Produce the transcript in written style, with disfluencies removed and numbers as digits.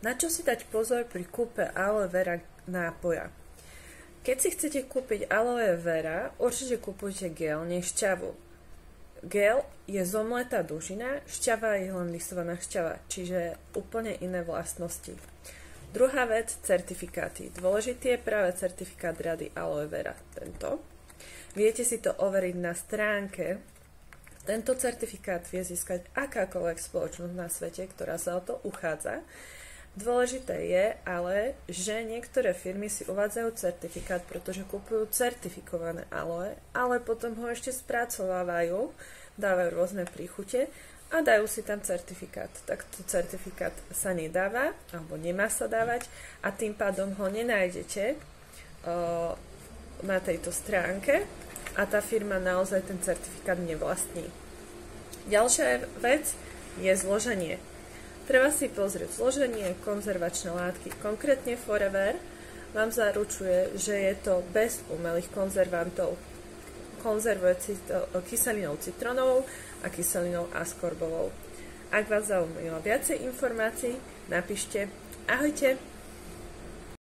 Na čo si dať pozor pri kúpe aloe vera nápoja? Keď si chcete kúpiť aloe vera, určite kúpujte gel, nie šťavu. Gel je zomletá dužina, šťava je len listovaná šťava, čiže úplne iné vlastnosti. Druhá vec, certifikáty. Dôležitý je práve certifikát rady aloe vera, tento. Viete si to overiť na stránke. Tento certifikát vie získať akákoľvek spoločnosť na svete, ktorá sa o to uchádza. Dôležité je ale, že niektoré firmy si uvádzajú certifikát, pretože kupujú certifikované aloe, ale potom ho ešte spracovávajú, dávajú rôzne príchute a dajú si tam certifikát. Takto certifikát sa nedáva, alebo nemá sa dávať a tým pádom ho nenájdete na tejto stránke a tá firma naozaj ten certifikát nevlastní. Ďalšia vec je zloženie. Treba si pozrieť zloženie konzervačné látky. Konkrétne Forever vám zaručuje, že je to bez umelých konzervantov. Konzervuje kyselinou citronovou a kyselinou askorbovou. Ak vás zaujíma viacej informácií, napíšte. Ahojte!